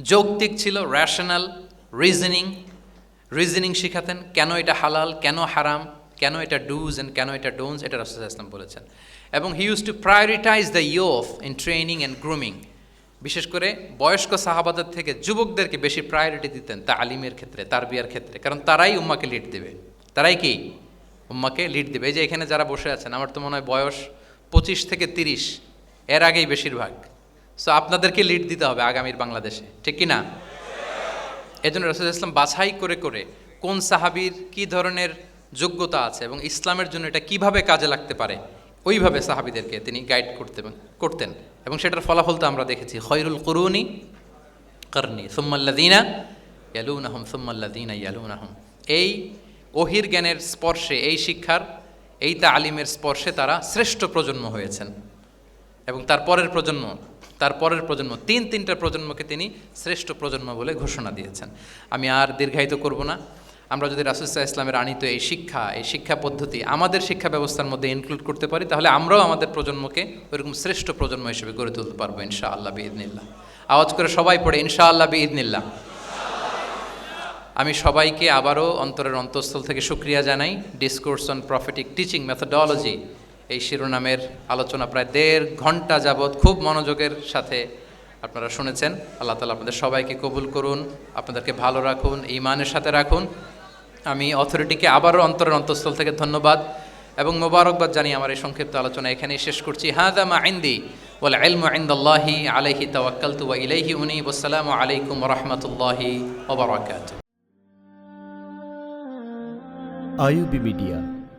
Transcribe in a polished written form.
যৌক্তিক ছিল, rational, reasoning শিখাতেন, কেন এটা হালাল, কেন হারাম, কেন এটা ডুজ অ্যান্ড কেন এটা ডোন্টস, এটা রাসূল সাল্লাল্লাহু আলাইহি ওয়াসাল্লাম বলেছেন। এবং he use to prioritise the youth in training and grooming. বিশেষ করে বয়স্ক সাহাবাদের থেকে যুবকদেরকে বেশি প্রায়োরিটি দিতেন তালিমের ক্ষেত্রে, তারবিয়ার ক্ষেত্রে, কারণ তারাই উম্মাকে লিড দেবে। তারাই কি উম্মাকে লিড দেবে। এই যে এখানে যারা বসে আছেন, আমার তো মনে হয় বয়স 25 থেকে 30, এর আগেই বেশিরভাগ। সো আপনাদেরকে লিড দিতে হবে আগামীর বাংলাদেশে, ঠিক কি না? এই জন্য রাসূল সাল্লাল্লাহু আলাইহি ওয়াসাল্লাম বাছাই করে করে কোন সাহাবীর কী ধরনের যোগ্যতা আছে এবং ইসলামের জন্য এটা কিভাবে কাজে লাগতে পারে, ওইভাবে সাহাবীদেরকে তিনি গাইড করতেন। এবং সেটার ফলাফল তো আমরা দেখেছি, খয়রুল কুরুনি করনি সুম্মাল্লাযীনা ইয়ালুনাহুম সুম্মাল্লাযীনা ইয়ালুনাহুম। এই ওহির জ্ঞানের স্পর্শে, এই শিক্ষার, এই তালিমের স্পর্শে তারা শ্রেষ্ঠ প্রজন্ম হয়েছেন। এবং তার পরের প্রজন্ম তিনটা প্রজন্মকে তিনি শ্রেষ্ঠ প্রজন্ম বলে ঘোষণা দিয়েছেন। আমি আর দীর্ঘায়িত করব না। আমরা যদি রাসূল সাল্লাল্লাহু আলাইহি ওয়াসাল্লামের আনিত এই শিক্ষা পদ্ধতি আমাদের শিক্ষা ব্যবস্থার মধ্যে ইনক্লুড করতে পারি, তাহলে আমরাও আমাদের প্রজন্মকে ওইরকম শ্রেষ্ঠ প্রজন্ম হিসেবে গড়ে তুলতে পারবো ইনশাআল্লাহ বিইذনিল্লাহ। আওয়াজ করে সবাই পড়ে ইনশাআল্লাহ বিইذনিল্লাহ। আমি সবাইকে আবারও অন্তরের অন্তঃস্থল থেকে শুকরিয়া জানাই। Discourse on prophetic teaching methodology, এই শিরোনামের আলোচনা প্রায় 1.5 ঘন্টা যাবৎ খুব মনোযোগের সাথে আপনারা শুনেছেন। আল্লাহ তাআলা আপনাদের সবাইকে কবুল করুন, আপনাদেরকে ভালো রাখুন, ঈমানের সাথে রাখুন। আমি অথরিটিকে আবারও অন্তরের অন্তঃস্থল থেকে ধন্যবাদ এবং মোবারকবাদ জানিয়ে আমার এই সংক্ষিপ্ত আলোচনা এখানেই শেষ করছি। হাযা মা ইনদি ওয়াল ইলমু ইনদাল্লাহি আলাইহি তাওয়াক্কালতু ওয়া ইলাইহি উনীব। আসসালামু আলাইকুম ওয়া রাহমাতুল্লাহি ওয়া বারাকাতুহু। IUB media